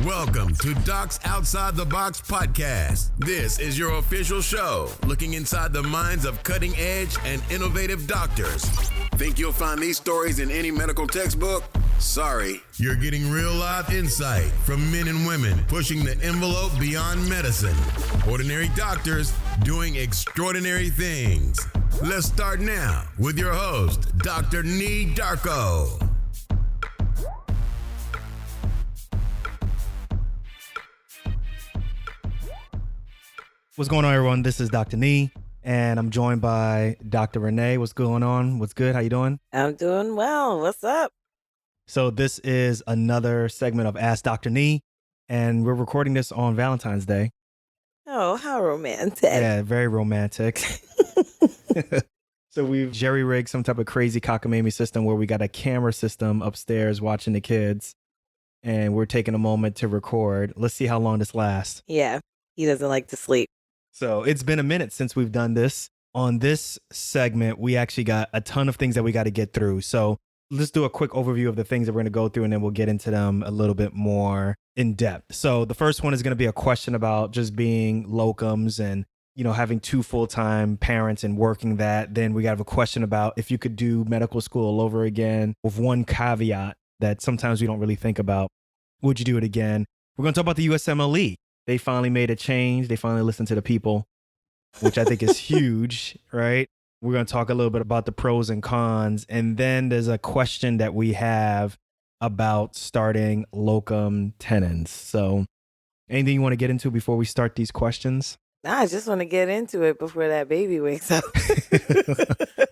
Welcome to Docs Outside the Box podcast. This is your official show, looking inside the minds of cutting-edge and innovative doctors. Think you'll find these stories in any medical textbook? Sorry. You're getting real life insight from men and women pushing the envelope beyond medicine. Ordinary doctors doing extraordinary things. Let's start now with your host, Dr. Nee Darko. What's going on, everyone? This is Dr. Nee, and I'm joined by Dr. Renee. What's going on? What's good? How you doing? I'm doing well. What's up? So this is another segment of Ask Dr. Nee, and we're recording this on Valentine's Day. Oh, how romantic. Yeah, very romantic. So we've jerry-rigged some type of crazy cockamamie system where we got a camera system upstairs watching the kids, and we're taking a moment to record. Let's see how long this lasts. Yeah, he doesn't like to sleep. So it's been a minute since we've done this. On this segment, we actually got a ton of things that we got to get through. So let's do a quick overview of the things that we're going to go through, and then we'll get into them a little bit more in depth. So the first one is going to be a question about just being locums and, you know, having two full-time parents and working that. Then we got to have a question about if you could do medical school all over again, with one caveat that sometimes we don't really think about. Would you do it again? We're going to talk about the USMLE. They finally made a change. They finally listened to the people, which I think is huge, right? We're going to talk a little bit about the pros and cons. And then there's a question that we have about starting locum tenens. So anything you want to get into before we start these questions? I just want to get into it before that baby wakes up.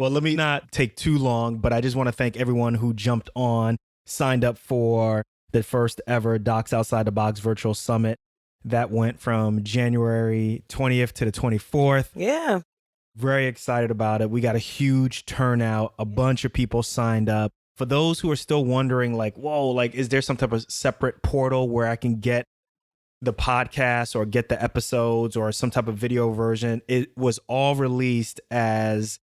Well, let me not take too long, but I just want to thank everyone who jumped on, signed up for the first ever Docs Outside the Box virtual summit. That went from January 20th to the 24th. Yeah. Very excited about it. We got a huge turnout. A bunch of people signed up. For those who are still wondering, like, whoa, like, is there some type of separate portal where I can get the podcast or get the episodes or some type of video version? It was all released as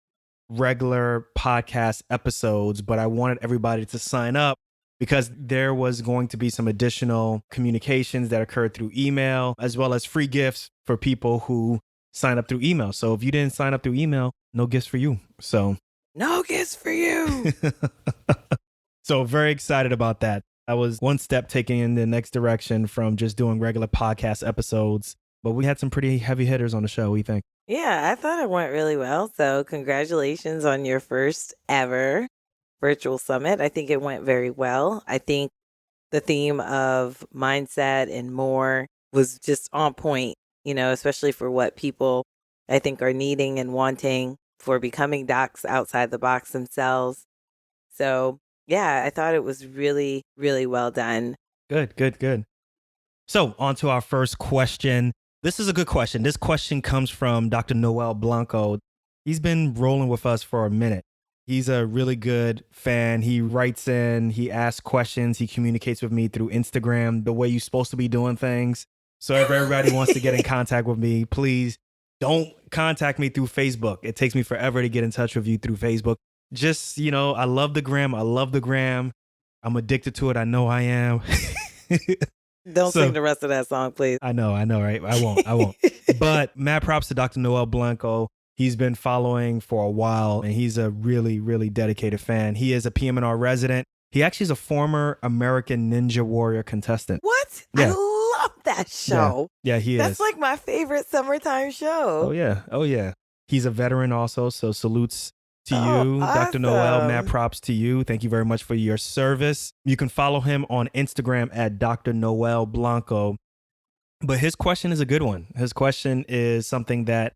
regular podcast episodes, but I wanted everybody to sign up because there was going to be some additional communications that occurred through email, as well as free gifts for people who sign up through email. So if you didn't sign up through email, no gifts for you. So no gifts for you. So very excited about that. I was one step taking in the next direction from just doing regular podcast episodes, but we had some pretty heavy hitters on the show. What do you think? Yeah, I thought it went really well. So congratulations on your first ever virtual summit. I think it went very well. I think the theme of mindset and more was just on point, you know, especially for what people I think are needing and wanting for becoming docs outside the box themselves. So yeah, I thought it was really, really well done. Good. So on to our first question. This is a good question. This question comes from Dr. Noel Blanco. He's been rolling with us for a minute. He's a really good fan. He writes in, he asks questions, he communicates with me through Instagram, the way you're supposed to be doing things. So if everybody wants to get in contact with me, please don't contact me through Facebook. It takes me forever to get in touch with you through Facebook. Just, you know, I love the gram. I'm addicted to it. I know I am. Don't sing the rest of that song, please. I know, right? I won't. But mad props to Dr. Noel Blanco. He's been following for a while, and he's a really, really dedicated fan. He is a PM&R resident. He actually is a former American Ninja Warrior contestant. What? Yeah. I love that show. Yeah, he is. That's like my favorite summertime show. Oh, yeah. He's a veteran also, so salutes to you, Dr. Noel. Mad props to you. Thank you very much for your service. You can follow him on Instagram at Dr. Noel Blanco. But his question is a good one. His question is something that,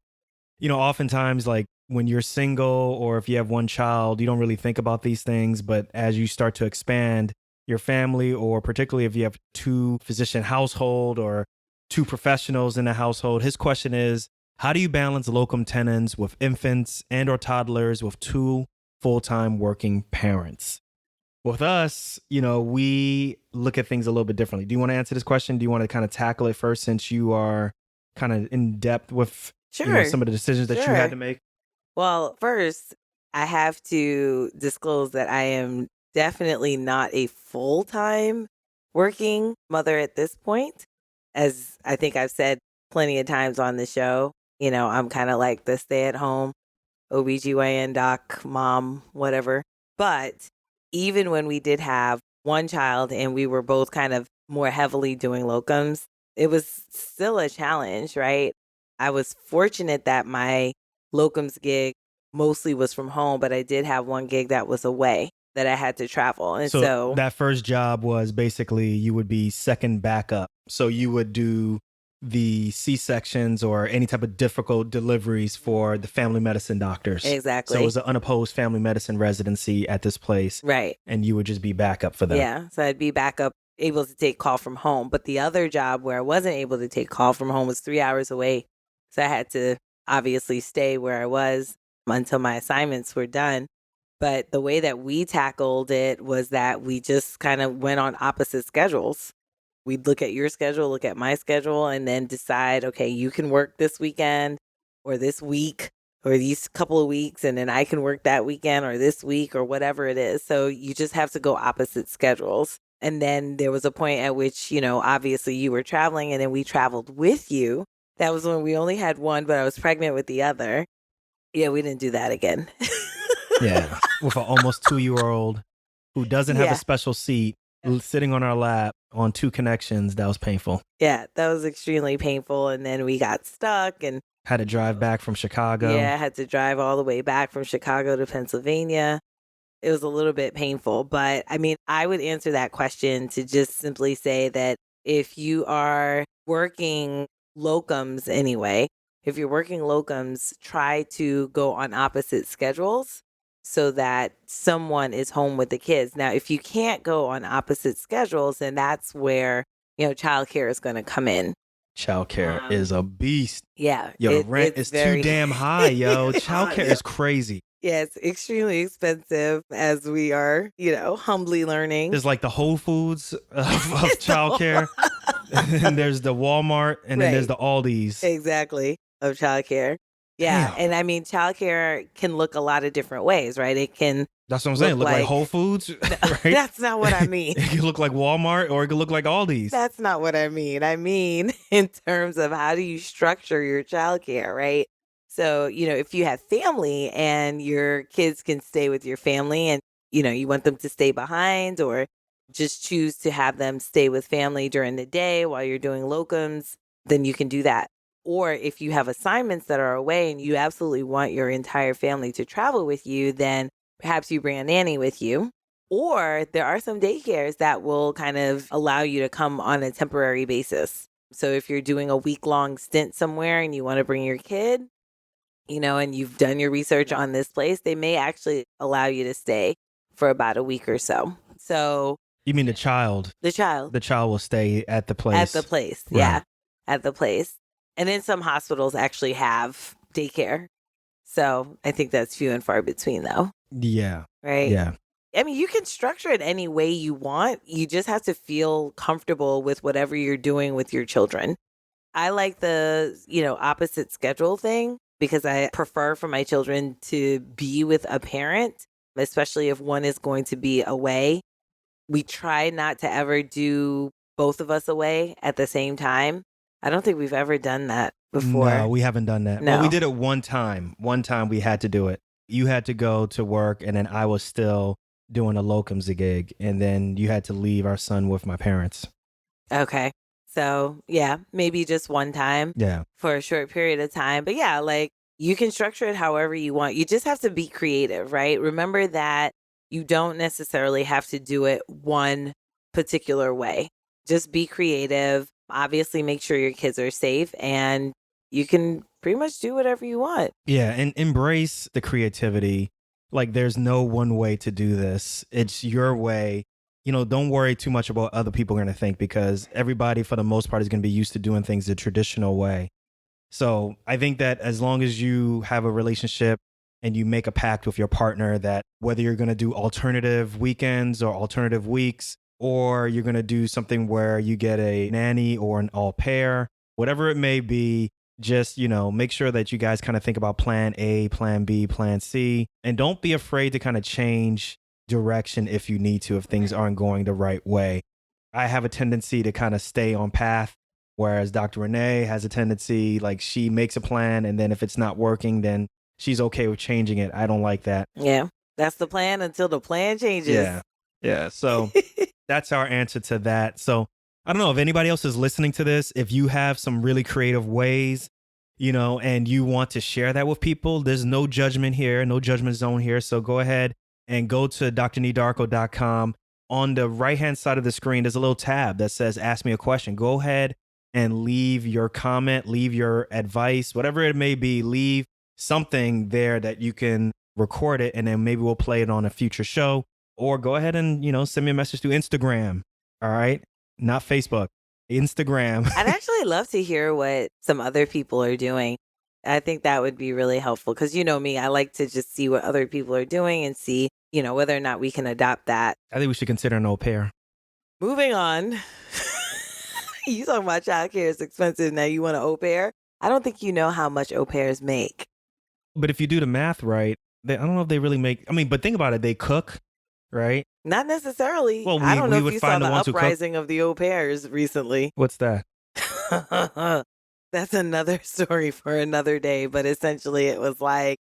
you know, oftentimes, like when you're single or if you have one child, you don't really think about these things. But as you start to expand your family, or particularly if you have two physician household or two professionals in the household, his question is, how do you balance locum tenens with infants and or toddlers with two full-time working parents? With us, you know, we look at things a little bit differently. Do you want to answer this question? Do you want to kind of tackle it first, since you are kind of in depth with Sure. you know, some of the decisions that you had to make? Well, first, I have to disclose that I am definitely not a full-time working mother at this point. As I think I've said plenty of times on the show, I'm kind of like the stay-at-home OBGYN doc, mom, whatever. But even when we did have one child and we were both kind of more heavily doing locums, it was still a challenge, right? I was fortunate that my locums gig mostly was from home, but I did have one gig that was away that I had to travel. And so that first job was basically you would be second backup. So you would do the C-sections or any type of difficult deliveries for the family medicine doctors. Exactly. So it was an unopposed family medicine residency at this place. Right. And you would just be backup for them. Yeah. So I'd be backup, able to take call from home. But the other job where I wasn't able to take call from home was 3 hours away. So I had to obviously stay where I was until my assignments were done. But the way that we tackled it was that we just kind of went on opposite schedules. We'd look at your schedule, look at my schedule, and then decide, okay, you can work this weekend or this week or these couple of weeks, and then I can work that weekend or this week or whatever it is. So you just have to go opposite schedules. And then there was a point at which, obviously you were traveling and then we traveled with you. That was when we only had one, but I was pregnant with the other. Yeah, we didn't do that again. Yeah, with an almost 2-year-old who doesn't have a special seat sitting on our lap on 2 connections. That was painful. Yeah, that was extremely painful. And then we got stuck and had to drive back from Chicago. Yeah, I had to drive all the way back from Chicago to Pennsylvania. It was a little bit painful, but I mean, I would answer that question to just simply say that if you are working locums anyway, if you're working locums, try to go on opposite schedules so that someone is home with the kids. Now, if you can't go on opposite schedules, then that's where, childcare is going to come in. Childcare is a beast. Yeah. Yo, the rent is too damn high, yo. Childcare is crazy. Yeah, it's extremely expensive as we are, humbly learning. There's like the Whole Foods of childcare. And there's the Walmart and then there's the Aldi's. Exactly, of childcare. Yeah. Damn. And I mean, childcare can look a lot of different ways, right? It can. That's what I'm saying. Look like Whole Foods. Right? That's not what I mean. It could look like Walmart or it could look like Aldi's. That's not what I mean. I mean, in terms of how do you structure your childcare, right? So, if you have family and your kids can stay with your family and, you want them to stay behind or just choose to have them stay with family during the day while you're doing locums, then you can do that. Or if you have assignments that are away and you absolutely want your entire family to travel with you, then perhaps you bring a nanny with you. Or there are some daycares that will kind of allow you to come on a temporary basis. So if you're doing a week-long stint somewhere and you want to bring your kid, and you've done your research on this place, they may actually allow you to stay for about a week or so. So you mean the child? The child. The child will stay at the place. At the place, right. Yeah, at the place. And then some hospitals actually have daycare. So I think that's few and far between, though. Yeah. Right? Yeah. I mean, you can structure it any way you want. You just have to feel comfortable with whatever you're doing with your children. I like the, opposite schedule thing because I prefer for my children to be with a parent, especially if one is going to be away. We try not to ever do both of us away at the same time. I don't think we've ever done that before. No, we haven't done that. No. Well, we did it one time. One time we had to do it. You had to go to work and then I was still doing a locums gig. And then you had to leave our son with my parents. Okay. So yeah, maybe just one time. Yeah. For a short period of time. But yeah, like you can structure it however you want. You just have to be creative, right? Remember that you don't necessarily have to do it one particular way. Just be creative. Obviously, make sure your kids are safe and you can pretty much do whatever you want. Yeah, and embrace the creativity. Like there's no one way to do this. It's your way. Don't worry too much about what other people are going to think because everybody for the most part is going to be used to doing things the traditional way. So I think that as long as you have a relationship and you make a pact with your partner that whether you're going to do alternative weekends or alternative weeks, or you're going to do something where you get a nanny or an au pair, whatever it may be, just, make sure that you guys kind of think about plan A, plan B, plan C, and don't be afraid to kind of change direction if you need to, if things aren't going the right way. I have a tendency to kind of stay on path, whereas Dr. Renee has a tendency, like she makes a plan, and then if it's not working, then she's okay with changing it. I don't like that. Yeah. That's the plan until the plan changes. Yeah. Yeah. So that's our answer to that. So I don't know if anybody else is listening to this. If you have some really creative ways, and you want to share that with people, there's no judgment here, no judgment zone here. So go ahead and go to drnedarko.com. On the right-hand side of the screen, there's a little tab that says Ask Me a Question. Go ahead and leave your comment, leave your advice, whatever it may be, leave something there that you can record it, and then maybe we'll play it on a future show. Or go ahead and, send me a message through Instagram. All right? Not Facebook, Instagram. I'd actually love to hear what some other people are doing. I think that would be really helpful because me, I like to just see what other people are doing and see, whether or not we can adopt that. I think we should consider an au pair. Moving on. You talking about childcare is expensive. Now you want an au pair? I don't think you know how much au pairs make. But if you do the math right, I don't know if they really make, but think about it. They cook, right? Not necessarily. Well, I don't know we if would you find saw the the ones who cook. uprising of the au pairs recently. What's that? That's another story for another day. But essentially it was like,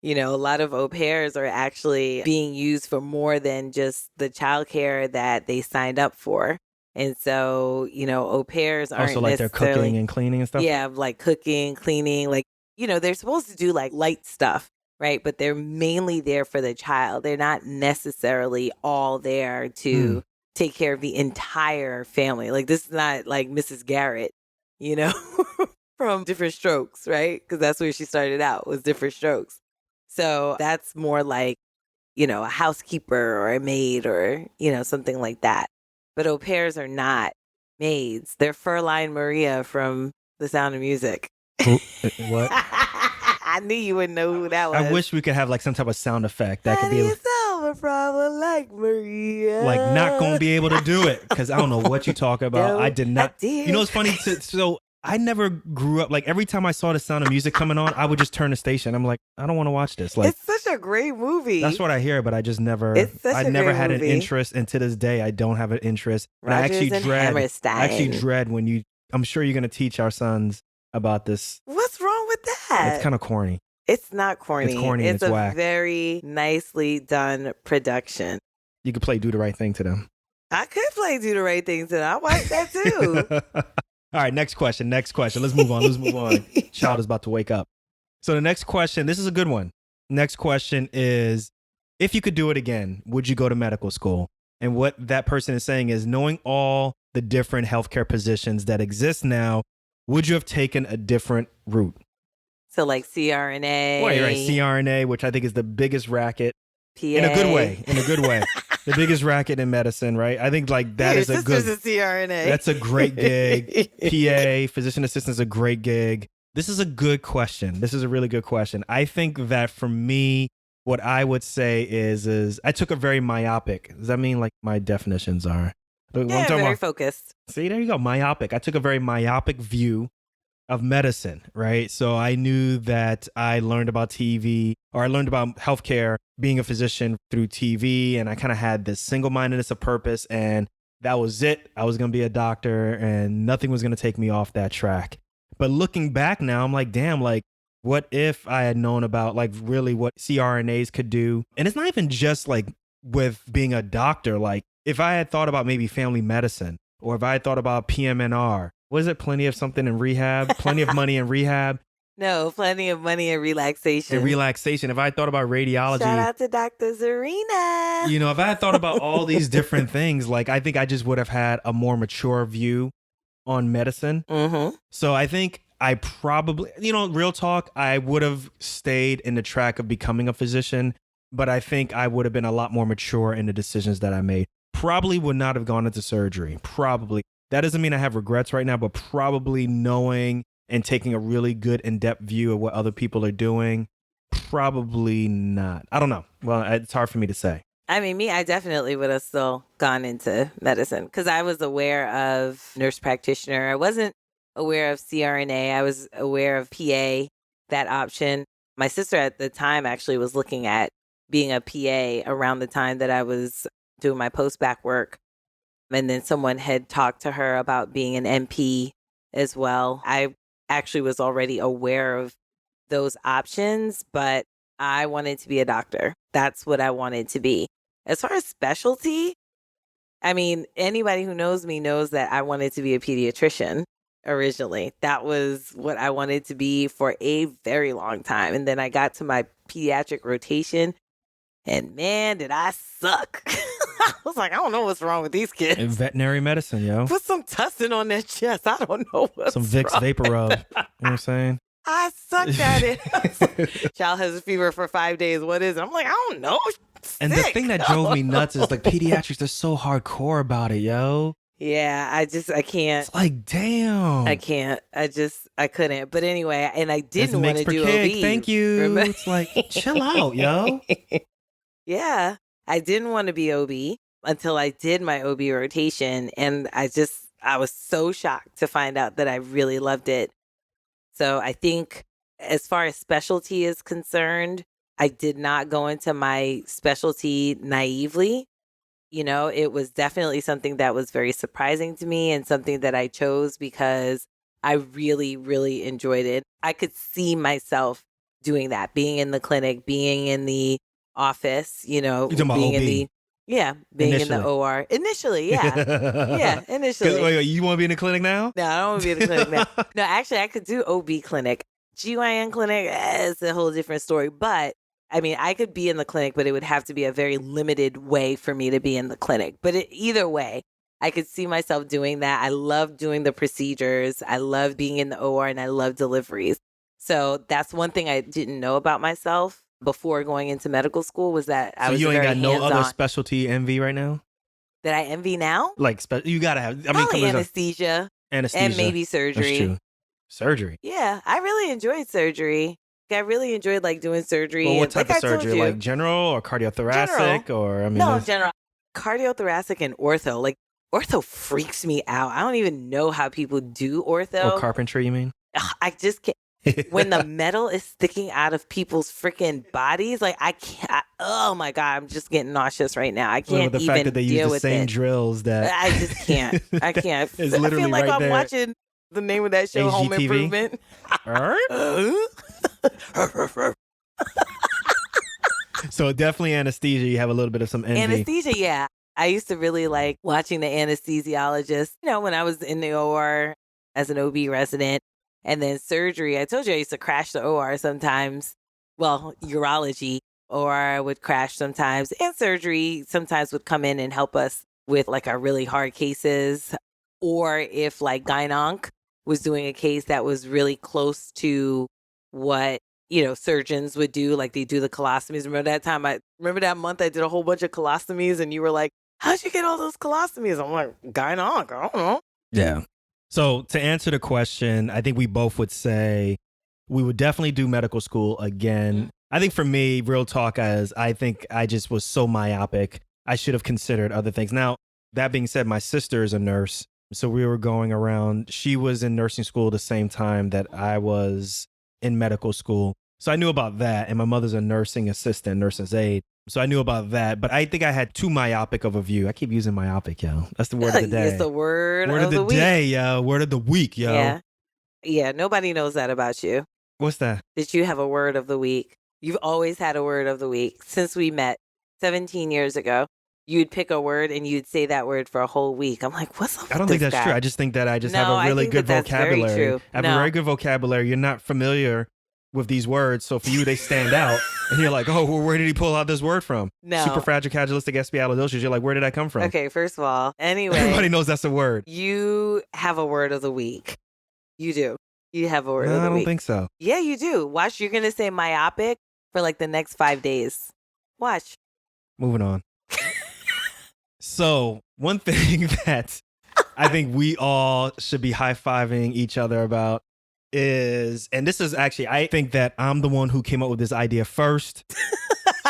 a lot of au pairs are actually being used for more than just the childcare that they signed up for. And so, au pairs aren't Also, like they're cooking and cleaning and stuff? Yeah, like cooking, cleaning, like, they're supposed to do like light stuff, right? But they're mainly there for the child. They're not necessarily all there to take care of the entire family. Like this is not like Mrs. Garrett, from Different Strokes, right? Because that's where she started out, was Different Strokes. So that's more like, a housekeeper or a maid or, something like that. But au pairs are not maids. They're Furline Maria from The Sound of Music. What? I knew you wouldn't know who that was. I wish we could have like some type of sound effect that could be a problem like Maria. Like not gonna be able to do it because I don't know what you talk about. No, I did not. I did. It's funny. So I never grew up, like every time I saw The Sound of Music coming on, I would just turn the station. I'm like, I don't want to watch this. Like, it's such a great movie. That's what I hear, but I just never, It's such I a never great had movie. an interest. And to this day, I don't have an interest. And I Rodgers and Hammerstein. actually dread when I'm sure you're going to teach our sons about this. What's wrong with that? It's kind of corny. It's not corny. It's corny and It's it's a whack. very nicely done production. You could play Do the Right Thing to them. I could play Do the Right Thing to them. I watched that too. All right, next question. Let's move on. Child is about to wake up. So the next question, this is a good one. Next question is, if you could do it again, would you go to medical school? And what that person is saying is, knowing all the different healthcare positions that exist now, would you have taken a different route? So like CRNA. Right. CRNA, which I think is the biggest racket. PA. In a good way. The biggest racket in medicine, right? I think like that is a good. A CRNA. That's a great gig. PA, physician assistant is a great gig. This is a good question. This is a really good question. I think that for me, what I would say is I took a very myopic. Does that mean like my definitions are? Yeah, very focused. See, there you go. Myopic. I took a very myopic view of medicine, right? So I knew that I learned about healthcare, being a physician through TV, and I kind of had this single-mindedness of purpose, and that was it. I was going to be a doctor, and nothing was going to take me off that track. But looking back now, I'm like, damn, like, what if I had known about like really what CRNAs could do? And it's not even just like with being a doctor. Like if I had thought about maybe family medicine, or if I had thought about PMNR, was it plenty of something in rehab? Plenty of money in rehab? No, plenty of money in relaxation. If I thought about radiology. Shout out to Dr. Zarina. If I had thought about all these different things, like I think I just would have had a more mature view on medicine. Mm-hmm. So I think I probably, real talk, I would have stayed in the track of becoming a physician, but I think I would have been a lot more mature in the decisions that I made. Probably would not have gone into surgery. Probably. That doesn't mean I have regrets right now, but probably knowing and taking a really good in-depth view of what other people are doing, probably not. I don't know. Well, it's hard for me to say. I mean, I definitely would have still gone into medicine because I was aware of nurse practitioner. I wasn't aware of CRNA. I was aware of PA, that option. My sister at the time actually was looking at being a PA around the time that I was doing my post-bac work. And then someone had talked to her about being an NP as well. I actually was already aware of those options, but I wanted to be a doctor. That's what I wanted to be. As far as specialty, I mean, anybody who knows me knows that I wanted to be a pediatrician originally. That was what I wanted to be for a very long time. And then I got to my pediatric rotation, and man, did I suck. I was like, I don't know what's wrong with these kids. In veterinary medicine, yo. Put some tussin on their chest. I don't know what's Some Vicks wrong. Vapor Rub. You know what I'm saying? I sucked at it. Child has a fever for 5 days. What is it? I'm like, I don't know. And the thing that drove me nuts is like pediatrics, they're so hardcore about it, yo. Yeah, I can't. It's like, damn. I can't. I couldn't. But anyway, and I didn't want to do kid. OB. Thank you. Remember? It's like, chill out, yo. Yeah, I didn't want to be OB until I did my OB rotation. And I was so shocked to find out that I really loved it. So I think as far as specialty is concerned, I did not go into my specialty naively. You know, it was definitely something that was very surprising to me and something that I chose because I really, really enjoyed it. I could see myself doing that, being in the clinic, being in the office, you know, You're talking about being OB. being in Initially. the OR. Initially, yeah. Yeah, initially. Wait, you want to be in the clinic now? No, I don't want to be in the clinic now. No, actually, I could do OB clinic. GYN clinic is a whole different story. But, I mean, I could be in the clinic, but it would have to be a very limited way for me to be in the clinic. But either way, I could see myself doing that. I love doing the procedures. I love being in the OR, and I love deliveries. So that's one thing I didn't know about myself before going into medical school was that I was you ain't very got no hands-on. other specialty envy right now? That I envy now? Like, you got to have, I mean, Probably come on, anesthesia anesthesia. and maybe surgery. That's true. Surgery. Yeah, I really enjoyed surgery. I really enjoyed like doing surgery. Well, what and, type like of I told surgery? you- Like general or cardiothoracic or, I mean, no, there's- general. Cardiothoracic and ortho. Like ortho freaks me out. I don't even know how people do ortho. or carpentry, you mean? Ugh, I just can't. When the metal is sticking out of people's freaking bodies, like I can't. Oh my God, I'm just getting nauseous right now. I Well, can't the even fact that they use deal the with same it. drills that I just can't. I can't. It's I literally feel like right I'm there. watching the name of that show, Home HGTV? Improvement. So definitely anesthesia. You have a little bit of some envy. Anesthesia, yeah. I used to really like watching the anesthesiologist, you know, when I was in the OR as an OB resident. And then surgery, I told you I used to crash the OR sometimes. Well, urology, or I would crash sometimes. And surgery sometimes would come in and help us with like our really hard cases. Or if like gyn-onc was doing a case that was really close to what, you know, surgeons would do, like they do the colostomies. Remember that month I did a whole bunch of colostomies and you were like, how'd you get all those colostomies? I'm like, gyn-onc, I don't know. Yeah. So to answer the question, I think we both would say we would definitely do medical school again. Mm-hmm. I think for me, real talk, as I think I just was so myopic, I should have considered other things. Now, that being said, my sister is a nurse. So we were going around. She was in nursing school the same time that I was in medical school. So I knew about that. And my mother's a nursing assistant, nurse's aide. So I knew about that. But I think I had too myopic of a view. I keep using myopic, yo. That's the word of the day. It's the word Word of the week. day, yo. Word of the week, yo. Yeah. Yeah, nobody knows that about you. What's that? That you have a word of the week. You've always had a word of the week since we met 17 years ago. You'd pick a word and you'd say that word for a whole week. I'm like, what's up I don't with think this that's guy? true. I just think that I just No, have a I really think good that that's very vocabulary. true. I have No. a very good vocabulary. You're not familiar with these words. So for you, they stand out. And you're like, oh, well, where did he pull out this word from? No. Superfragilocalistic You're like, where did that come from? Okay, first of all, anyway, Everybody knows that's a word. you have a word of the week. You do. You have a word No, of the I don't week. think so. Yeah, you do. Watch, you're going to say myopic for like the next 5 days. Watch. Moving on. So one thing that I think we all should be high-fiving each other about is, and this is actually, I think that I'm the one who came up with this idea first.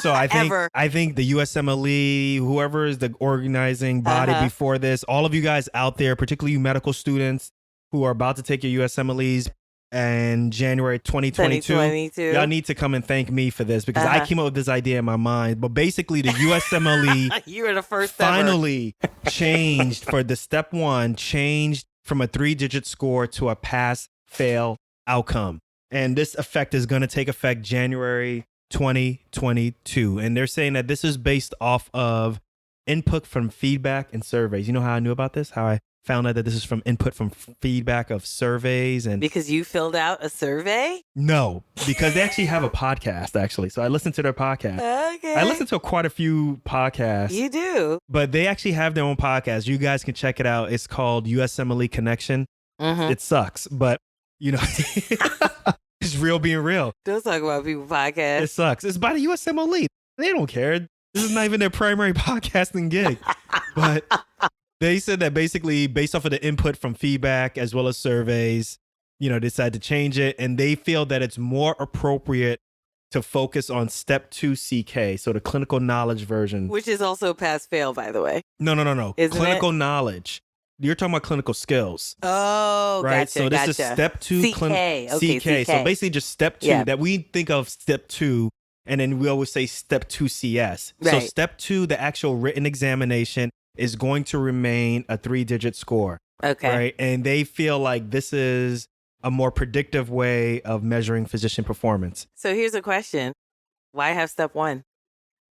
So Ever. I think the USMLE, whoever is the organizing body Uh-huh. before this, all of you guys out there, particularly you medical students who are about to take your USMLEs, and January 2022. 2022. Y'all need to come and thank me for this because I came up with this idea in my mind. But basically, the USMLE You were the first finally changed for the step 1, changed from a 3-digit score to a pass-fail outcome. And this effect is going to take effect January 2022. And they're saying that this is based off of input from feedback and surveys. You know how I knew about this? How I found out that this is from input from feedback of surveys and Because you filled out a survey? no, because they actually have a podcast actually. So I listened to their podcast. Okay. I listened to quite a few podcasts. You do. But they actually have their own podcast. You guys can check it out. It's called USMLE Connection. Mm-hmm. It sucks, but you know, it's real being real. Don't talk about people It podcasts. sucks. It's by the USMLE. They don't care. This is not even their primary podcasting gig. But they said that basically based off of the input from feedback as well as surveys, you know, decide to change it. And they feel that it's more appropriate to focus on step 2 CK. So the clinical knowledge version. Which is also pass fail, by the way. No. Isn't Clinical knowledge. You're talking about clinical skills. Oh, Right. gotcha. So this is step 2 CK. Okay, CK. So basically just step 2 Yeah. that we think of step 2. And then we always say step 2 CS. So Right. step 2, the actual written examination is going to remain a 3-digit score. Okay. Right. And they feel like this is a more predictive way of measuring physician performance. So here's a question. Why have step 1?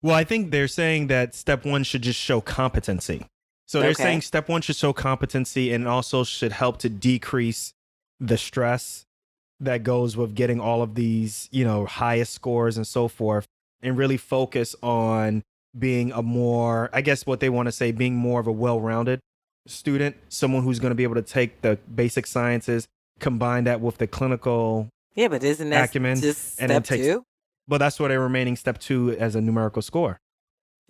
Well, I think they're saying that step 1 should just show competency. So they're Okay. saying step 1 should show competency and also should help to decrease the stress that goes with getting all of these, you know, highest scores and so forth, and really focus on being a more, I guess what they want to say, being more of a well-rounded student, someone who's going to be able to take the basic sciences, combine that with the clinical Yeah, but isn't that acumen, just and then step takes- 2? but that's why they're remaining step 2 as a numerical score.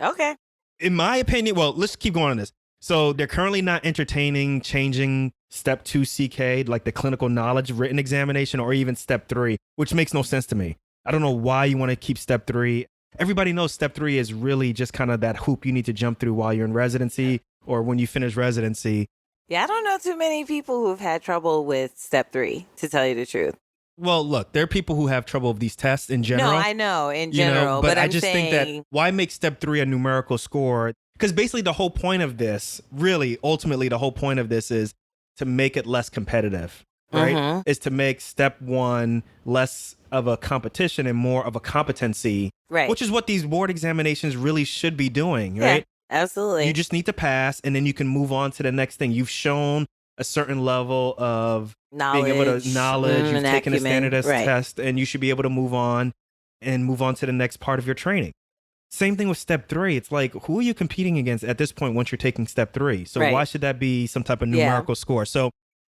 Okay. In my opinion, well, let's keep going on this. So they're currently not entertaining changing step 2 CK, like the clinical knowledge written examination, or even step 3, which makes no sense to me. I don't know why you want to keep step 3. Everybody knows step 3 is really just kind of that hoop you need to jump through while you're in residency or when you finish residency. Yeah, I don't know too many people who've had trouble with step 3, to tell you the truth. Well, look, there are people who have trouble with these tests in general. No, I know in you know, general, but I I'm just saying, think that why make step 3 a numerical score? Because basically the whole point of this, really, ultimately the whole point of this is to make it less competitive, right? Mhm. Is to make step 1 less of a competition and more of a competency, right? which is what these board examinations really should be doing, Yeah, right? absolutely. You just need to pass and then you can move on to the next thing. You've shown a certain level of knowledge, being able to you've and taken a acumen, standardized right. test and you should be able to move on to the next part of your training. Same thing with step 3. It's like, who are you competing against at this point once you're taking step 3? So Right. why should that be some type of Yeah. numerical score? So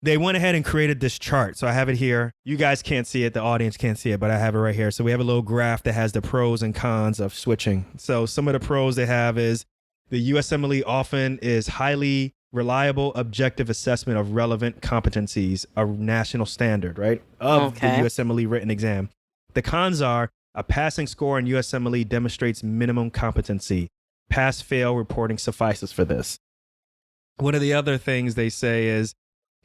they went ahead and created this chart. So I have it here. You guys can't see it. The audience can't see it, but I have it right here. So we have a little graph that has the pros and cons of switching. So some of the pros they have is the USMLE often is highly reliable, objective assessment of relevant competencies, a national standard, right? Of the Okay. USMLE written exam. The cons are a passing score in USMLE demonstrates minimum competency. Pass-fail reporting suffices for this. One of the other things they say is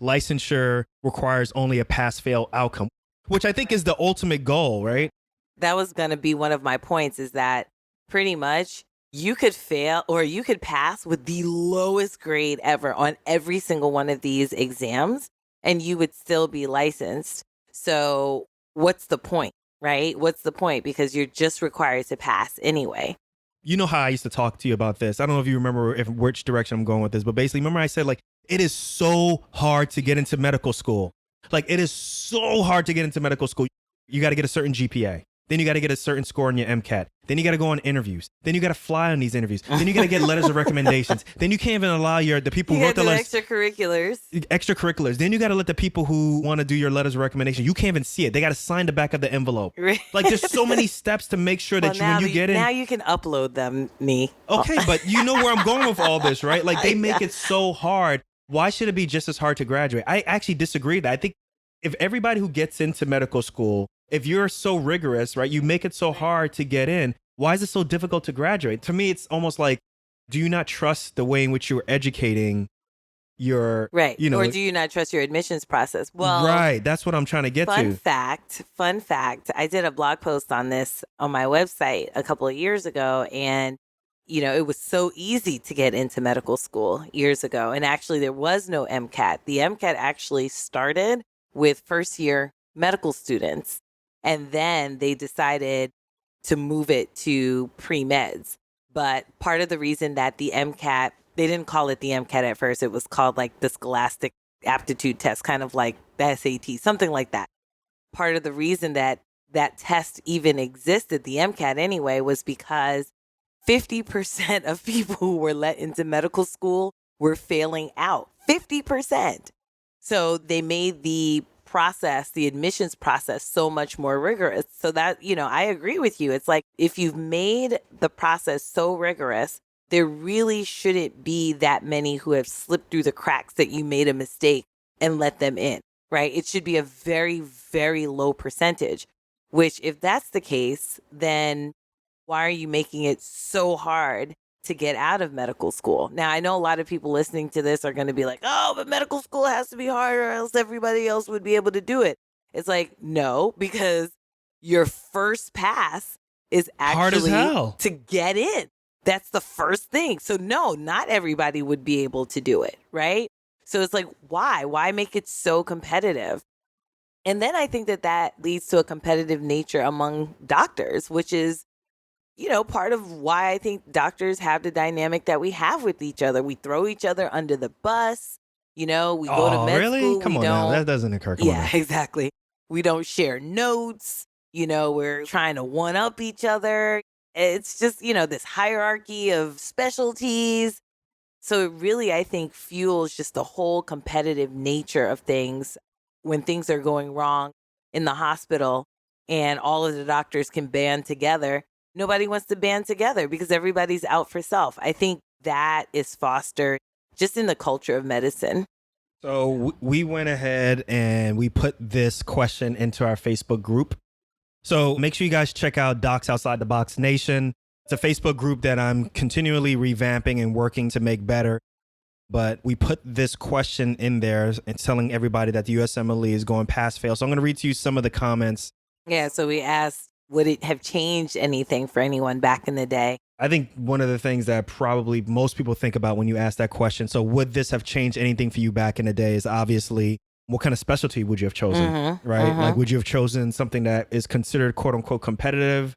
licensure requires only a pass-fail outcome, which I think is the ultimate goal, right? That was going to be one of my points, is that pretty much you could fail or you could pass with the lowest grade ever on every single one of these exams and you would still be licensed. So what's the point, right? What's the point? Because you're just required to pass anyway. You know how I used to talk to you about this. I don't know if you remember which direction I'm going with this, but basically, remember I said, like, it is so hard to get into medical school. Like, it is so hard to get into medical school. You got to get a certain GPA. Then you got to get a certain score in your MCAT. Then you got to go on interviews. Then you got to fly on these interviews. Then you got to get letters of recommendations. Then you can't even allow the people You who wrote got the to do letters. extracurriculars. Extracurriculars. Then you got to let the people who want to do your letters of recommendation, you can't even see it. They got to sign the back of the envelope. Right. Like, there's so many steps to make sure that Well, when you get in. now you can upload them, me. Okay, but you know where I'm going with all this, right? Like, they make it so hard. Why should it be just as hard to graduate? I actually disagree with that. I think if everybody who gets into medical school, if you're so rigorous, right, you make it so hard to get in, why is it so difficult to graduate? To me, it's almost like, do you not trust the way in which you're educating your, Right. you know, Or do you not trust your admissions process? Well, right. That's what I'm trying to get fun to. fun fact. I did a blog post on this on my website a couple of years ago. And, it was so easy to get into medical school years ago. And actually, there was no MCAT. The MCAT actually started with first year medical students. And then they decided to move it to pre-meds. But part of the reason that the MCAT, they didn't call it the MCAT at first. It was called like the Scholastic Aptitude Test, kind of like the SAT, something like that. Part of the reason that that test even existed, the MCAT anyway, was because 50% of people who were let into medical school were failing out. 50%. So they made the process, the admissions process, so much more rigorous. So that, I agree with you. It's like if you've made the process so rigorous, there really shouldn't be that many who have slipped through the cracks that you made a mistake and let them in, right? It should be a very, very low percentage, which if that's the case, then why are you making it so hard to get out of medical school? Now, I know a lot of people listening to this are going to be like, oh, but medical school has to be hard or else everybody else would be able to do it. It's like, no, because your first pass is Hard as actually hell. to get in. That's the first thing. So no, not everybody would be able to do it, right? So it's like, why? Why make it so competitive? And then I think that leads to a competitive nature among doctors, which is, part of why I think doctors have the dynamic that we have with each other. We throw each other under the bus. We go to med really? school. Come we on don't, now. That doesn't occur. Come on yeah, now. exactly. We don't share notes. We're trying to one up each other. It's just, this hierarchy of specialties. So it really, I think, fuels just the whole competitive nature of things when things are going wrong in the hospital and all of the doctors can band together. Nobody wants to band together because everybody's out for self. I think that is fostered just in the culture of medicine. So we went ahead and we put this question into our Facebook group. So make sure you guys check out Docs Outside the Box Nation. It's a Facebook group that I'm continually revamping and working to make better. But we put this question in there and telling everybody that the USMLE is going pass fail. So I'm going to read to you some of the comments. Yeah, so we asked, would it have changed anything for anyone back in the day? I think one of the things that probably most people think about when you ask that question, so would this have changed anything for you back in the day, is obviously what kind of specialty would you have chosen, right? Like, would you have chosen something that is considered quote unquote competitive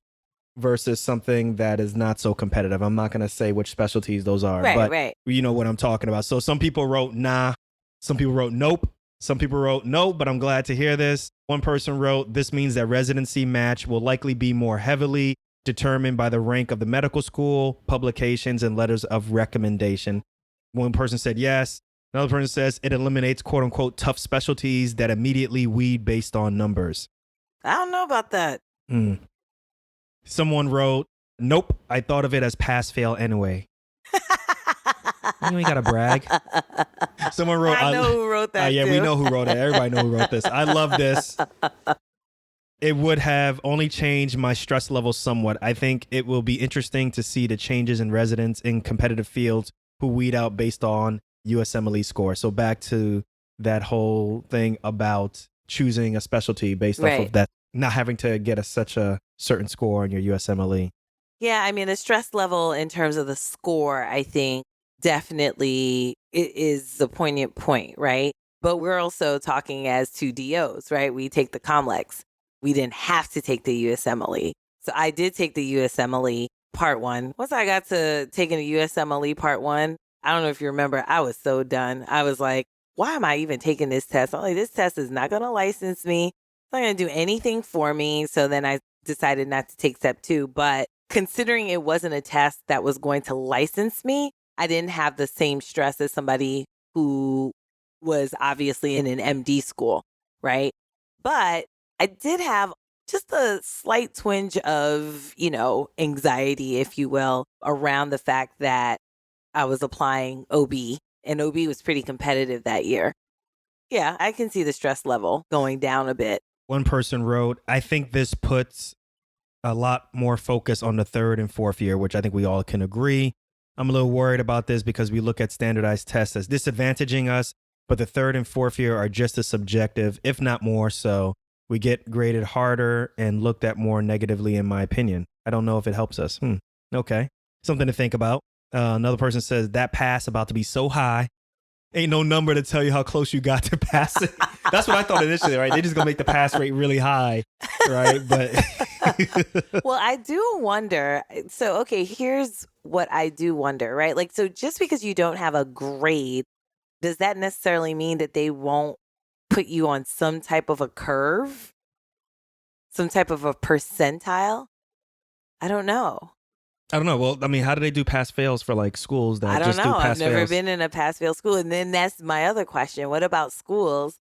versus something that is not so competitive? I'm not going to say which specialties those are, but you know what I'm talking about. So some people wrote nah, some people wrote nope, some people wrote no, but I'm glad to hear this. One person wrote, this means that residency match will likely be more heavily determined by the rank of the medical school, publications, and letters of recommendation. One person said yes. Another person says it eliminates quote unquote tough specialties that immediately weed based on numbers. I don't know about that. Someone wrote, nope, I thought of it as pass fail anyway. You ain't got to brag. Someone wrote, I know who wrote that. Yeah, too. we know who wrote it. Everybody know who wrote this. I love this. It would have only changed my stress level somewhat. I think it will be interesting to see the changes in residents in competitive fields who weed out based on USMLE score. So back to that whole thing about choosing a specialty based off of that, not having to get such a certain score on your USMLE. Yeah, I mean, the stress level in terms of the score, I think definitely is the poignant point, right? But we're also talking as two DOs, right? We take the COMLEX. We didn't have to take the USMLE. So I did take the USMLE part one. Once I got to taking the USMLE part one, I don't know if you remember, I was so done. I was like, why am I even taking this test? I'm like, this test is not going to license me. It's not going to do anything for me. So then I decided not to take step two. But considering it wasn't a test that was going to license me, I didn't have the same stress as somebody who was obviously in an MD school, right? But I did have just a slight twinge of, anxiety, if you will, around the fact that I was applying OB, and OB was pretty competitive that year. Yeah, I can see the stress level going down a bit. One person wrote, I think this puts a lot more focus on the third and fourth year, which I think we all can agree. I'm a little worried about this because we look at standardized tests as disadvantaging us, but the third and fourth year are just as subjective, if not more so. We get graded harder and looked at more negatively, in my opinion. I don't know if it helps us. Okay. Something to think about. Another person says that pass about to be so high. Ain't no number to tell you how close you got to passing. That's what I thought initially, right? They just gonna make the pass rate really high, right? But well, I do wonder. So, okay, here's what I do wonder, right? Like, so just because you don't have a grade, does that necessarily mean that they won't put you on some type of a curve, some type of a percentile? I don't know. Well, I mean, how do they do pass fails for like schools that I don't just do know. pass I've never fails? been in a pass fail school. And then that's my other question. What about schools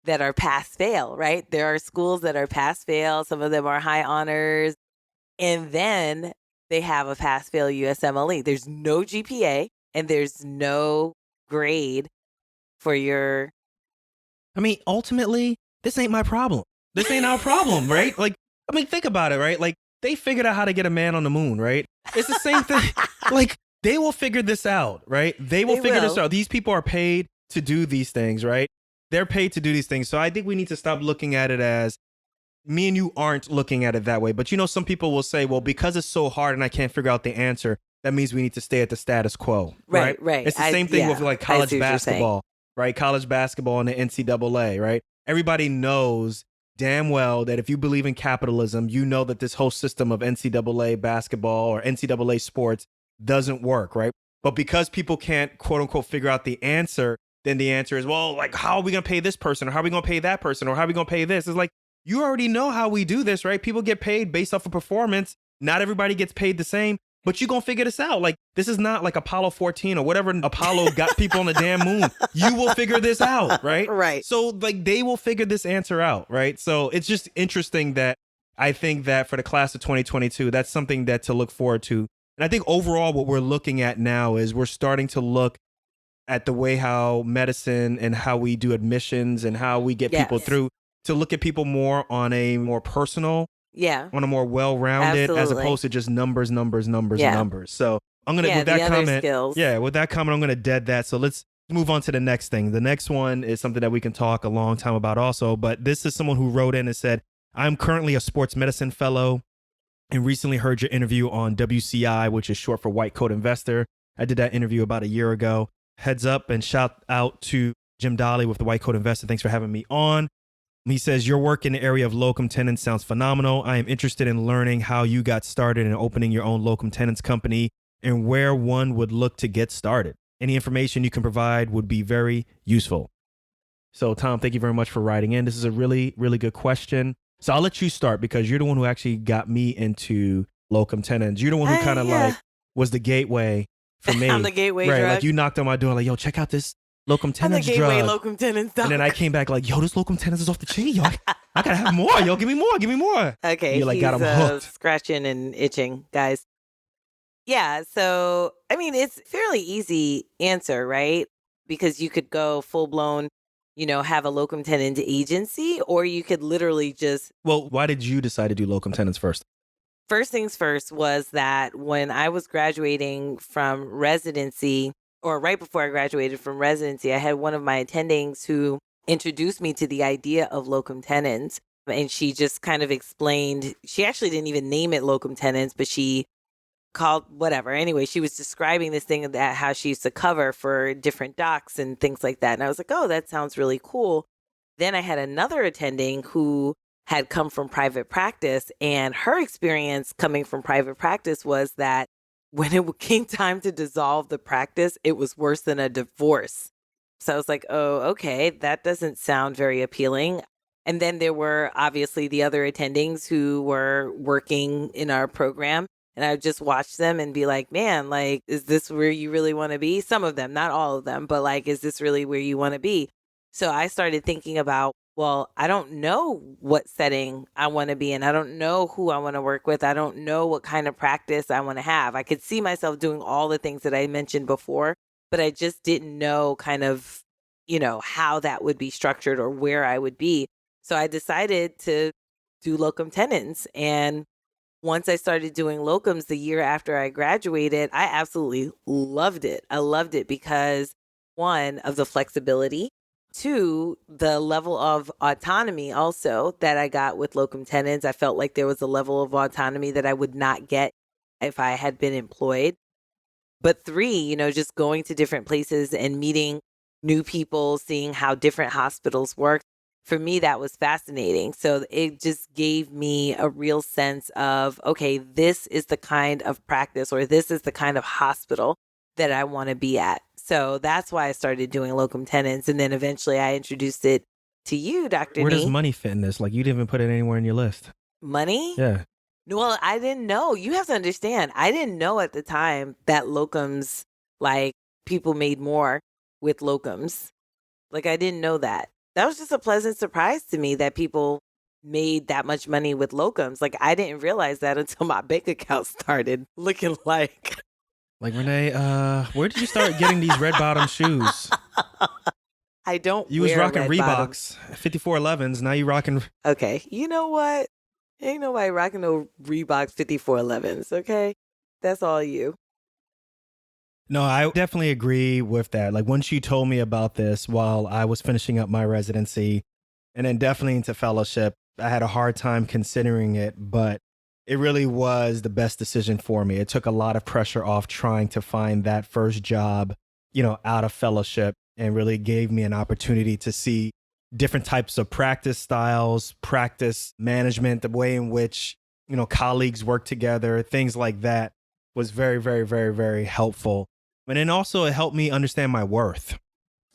that are pass fail, right? There are schools that are pass fail. Some of them are high honors. And then they have a pass fail USMLE. There's no GPA and there's no grade for your. I mean, ultimately, this ain't my problem. This ain't our problem, right? Like, I mean, think about it, right? Like, they figured out how to get a man on the moon, right? It's the same thing. Like, they will figure this out, right? They will figure this out. These people are paid to do these things, right? They're paid to do these things. So I think we need to stop looking at it as, me and you aren't looking at it that way. But you know, some people will say, well, because it's so hard and I can't figure out the answer, that means we need to stay at the status quo, right? Right. It's the same thing with like college basketball, right? College basketball and the NCAA, right? Everybody knows damn well that if you believe in capitalism, you know that this whole system of NCAA basketball or NCAA sports doesn't work, right? But because people can't, quote unquote, figure out the answer, then the answer is, well, like, how are we going to pay this person? Or how are we going to pay that person? Or how are we going to pay this? It's like, you already know how we do this, right? People get paid based off of performance. Not everybody gets paid the same, but you're going to figure this out. Like, this is not like Apollo 14 or whatever Apollo got people on the damn moon. You will figure this out, right? Right. So, like, they will figure this answer out, right? So it's just interesting that I think that for the class of 2022, that's something that to look forward to. And I think overall what we're looking at now is we're starting to look at the way how medicine and how we do admissions and how we get people through, to look at people more on a more personal, on a more well-rounded, as opposed to just numbers. So I'm going to, with that comment, with that comment, I'm going to dead that. So let's move on to the next thing. The next one is something that we can talk a long time about also, but this is someone who wrote in and said, I'm currently a sports medicine fellow and recently heard your interview on WCI, which is short for White Coat Investor. I did that interview about a year ago. Heads up and shout out to Jim Dolly with the White Coat Investor. Thanks for having me on. He says, your work in the area of locum tenens sounds phenomenal. I am interested in learning how you got started in opening your own locum tenens company and where one would look to get started. Any information you can provide would be very useful. So, Tom, thank you very much for writing in. This is a really, really good question. So I'll let you start because you're the one who actually got me into locum tenens. You're the one who kind of like was the gateway for me. I'm the gateway drug. Like you knocked on my door like, yo, check out this locum tenens I'm the gateway drug. locum tenens dog. And then I came back like, yo, this locum tenens is off the chain, yo. I gotta have more, yo. Give me more. Okay, and you're like, got him hooked. Scratching and itching, guys. Yeah, so I mean, it's a fairly easy answer, right? Because you could go full blown, have a locum tenens agency, or you could literally just. Well, why did you decide to do locum tenens first? First things first was that when I was graduating from residency, or right before I graduated from residency, I had one of my attendings who introduced me to the idea of locum tenens. And she just kind of explained, she actually didn't even name it locum tenens, but she called whatever. Anyway, she was describing this thing that how she used to cover for different docs and things like that. And I was like, oh, that sounds really cool. Then I had another attending who had come from private practice, and her experience coming from private practice was that when it came time to dissolve the practice, it was worse than a divorce. So I was like, oh, okay, that doesn't sound very appealing. And then there were obviously the other attendings who were working in our program. And I would just watch them and be like, man, like, is this where you really want to be? Some of them, not all of them, but like, is this really where you want to be? So I started thinking about, well, I don't know what setting I want to be in. I don't know who I want to work with. I don't know what kind of practice I want to have. I could see myself doing all the things that I mentioned before, but I just didn't know kind of, how that would be structured or where I would be. So I decided to do locum tenens. And once I started doing locums the year after I graduated, I absolutely loved it. I loved it because, one, of the flexibility, two, the level of autonomy also that I got with locum tenens. I felt like there was a level of autonomy that I would not get if I had been employed. But three, just going to different places and meeting new people, seeing how different hospitals work. For me, that was fascinating. So it just gave me a real sense of, okay, this is the kind of practice or this is the kind of hospital that I want to be at. So that's why I started doing locum tenens. And then eventually I introduced it to you, Dr. Where Nee. does money fit in this? Like, you didn't even put it anywhere in your list. Money? Yeah. Well, I didn't know. You have to understand, I didn't know at the time that locums, like, people made more with locums. Like, I didn't know that. That was just a pleasant surprise to me that people made that much money with locums. Like, I didn't realize that until my bank account started looking like. Like, Renee, where did you start getting these red bottom shoes? I don't You was wear rocking red Reeboks, bottoms. 5411s. Now you rocking. Okay, you know what? Ain't nobody rocking no Reeboks 5411s, okay? That's all you. No, I definitely agree with that. Like, once you told me about this while I was finishing up my residency and then definitely into fellowship, I had a hard time considering it, but it really was the best decision for me. It took a lot of pressure off trying to find that first job, out of fellowship, and really gave me an opportunity to see different types of practice styles, practice management, the way in which, colleagues work together, things like that was very, very, very, very helpful. And then also it helped me understand my worth.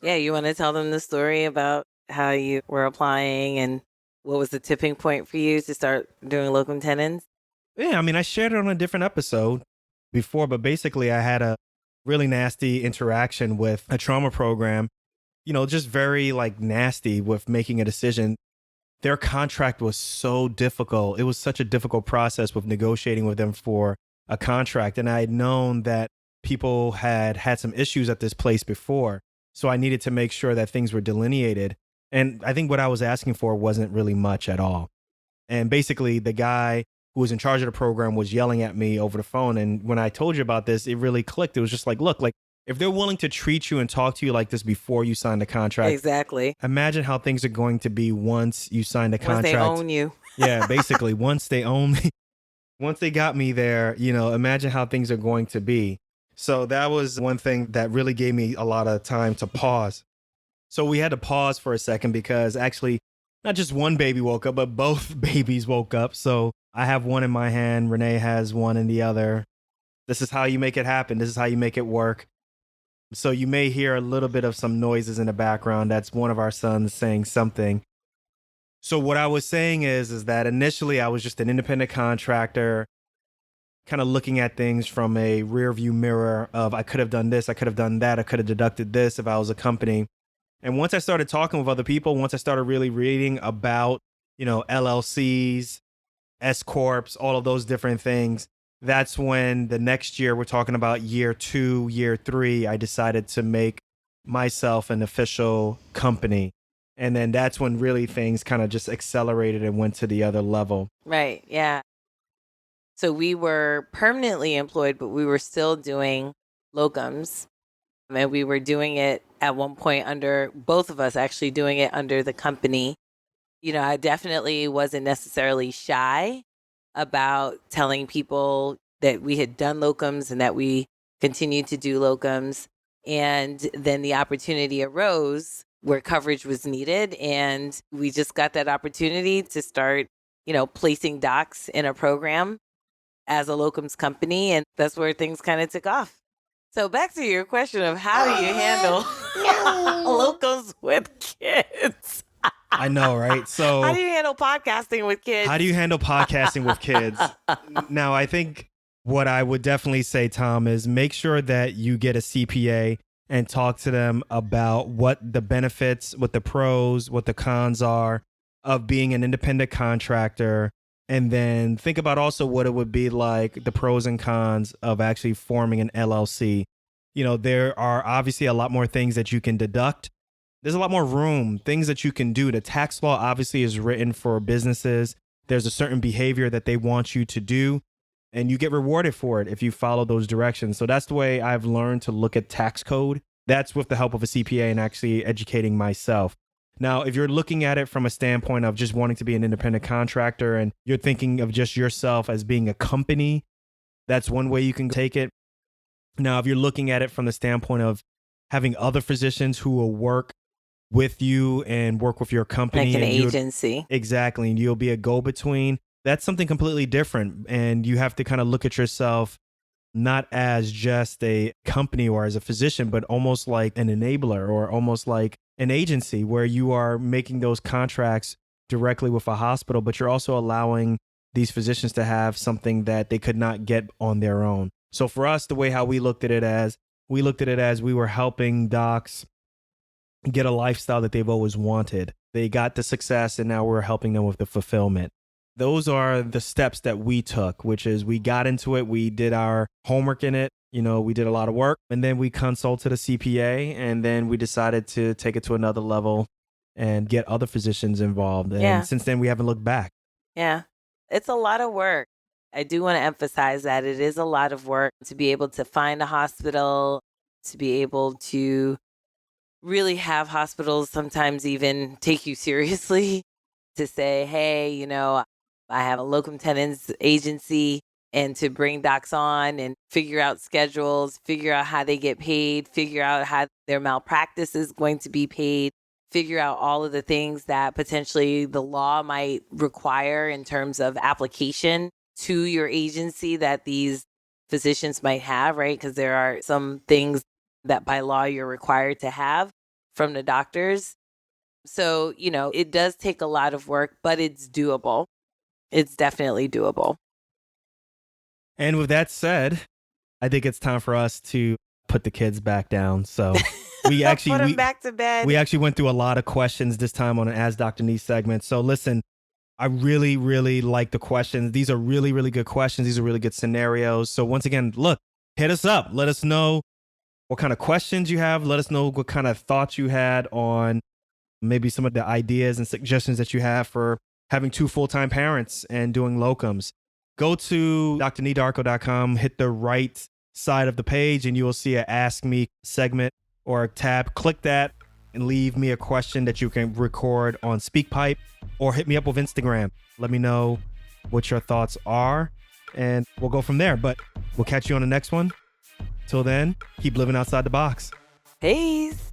Yeah, you want to tell them the story about how you were applying and what was the tipping point for you to start doing locum tenens? Yeah, I mean, I shared it on a different episode before, but basically I had a really nasty interaction with a trauma program, just very nasty with making a decision. Their contract was so difficult. It was such a difficult process with negotiating with them for a contract. And I had known that people had some issues at this place before. So I needed to make sure that things were delineated. And I think what I was asking for wasn't really much at all. And basically the guy who was in charge of the program was yelling at me over the phone. And when I told you about this, it really clicked. It was just like, look, if they're willing to treat you and talk to you like this before you sign the contract. Exactly. Imagine how things are going to be once you sign the contract. Once they own you. Yeah, basically, once they own me, once they got me there, imagine how things are going to be. So that was one thing that really gave me a lot of time to pause. So we had to pause for a second because actually not just one baby woke up, but both babies woke up. So I have one in my hand. Renee has one in the other. This is how you make it happen. This is how you make it work. So you may hear a little bit of some noises in the background. That's one of our sons saying something. So what I was saying is that initially I was just an independent contractor, kind of looking at things from a rear view mirror of I could have done this, I could have done that, I could have deducted this if I was a company. And once I started talking with other people, once I started really reading about, LLCs, S Corps, all of those different things, that's when the next year, we're talking about year 2, year 3, I decided to make myself an official company. And then that's when really things kind of just accelerated and went to the other level. Right. Yeah. So we were permanently employed, but we were still doing locums. And we were doing it at one point under, both of us actually doing it under the company. I definitely wasn't necessarily shy about telling people that we had done locums and that we continued to do locums. And then the opportunity arose where coverage was needed. And we just got that opportunity to start, placing docs in a program as a locums company. And that's where things kind of took off. So back to your question of how do you handle locums with kids? I know, right? So how do you handle podcasting with kids? How do you handle podcasting with kids? Now, I think what I would definitely say, Tom, is make sure that you get a CPA and talk to them about what the benefits, what the pros, what the cons are of being an independent contractor. And then think about also what it would be like, the pros and cons of actually forming an LLC. There are obviously a lot more things that you can deduct. There's a lot more room, things that you can do. The tax law obviously is written for businesses. There's a certain behavior that they want you to do, and you get rewarded for it if you follow those directions. So that's the way I've learned to look at tax code. That's with the help of a CPA and actually educating myself. Now, if you're looking at it from a standpoint of just wanting to be an independent contractor and you're thinking of just yourself as being a company, that's one way you can take it. Now, if you're looking at it from the standpoint of having other physicians who will work with you and work with your company. Like an and agency. Exactly. And you'll be a go-between. That's something completely different. And you have to kind of look at yourself not as just a company or as a physician, but almost like an enabler or almost like an agency where you are making those contracts directly with a hospital, but you're also allowing these physicians to have something that they could not get on their own. So for us, the way how we looked at it as we were helping docs get a lifestyle that they've always wanted. They got the success and now we're helping them with the fulfillment. Those are the steps that we took, which is we got into it. We did our homework in it. We did a lot of work, and then we consulted a CPA, and then we decided to take it to another level and get other physicians involved. And since then, we haven't looked back. Yeah. It's a lot of work. I do want to emphasize that it is a lot of work to be able to find a hospital, to be able to really have hospitals sometimes even take you seriously, to say, hey, I have a locum tenens agency, and to bring docs on and figure out schedules, figure out how they get paid, figure out how their malpractice is going to be paid, figure out all of the things that potentially the law might require in terms of application to your agency that these physicians might have, right? Because there are some things that by law you're required to have from the doctors. So, it does take a lot of work, but it's doable. It's definitely doable. And with that said, I think it's time for us to put the kids back down. So we actually put them back to bed. We actually went through a lot of questions this time on an Ask Dr. Nee segment. So listen, I really, really like the questions. These are really, really good questions. These are really good scenarios. So once again, look, hit us up. Let us know what kind of questions you have. Let us know what kind of thoughts you had on maybe some of the ideas and suggestions that you have for having 2 full-time parents and doing locums. Go to drneedarko.com, hit the right side of the page, and you will see an Ask Me segment or a tab. Click that and leave me a question that you can record on SpeakPipe or hit me up with Instagram. Let me know what your thoughts are, and we'll go from there. But we'll catch you on the next one. Till then, keep living outside the box. Peace.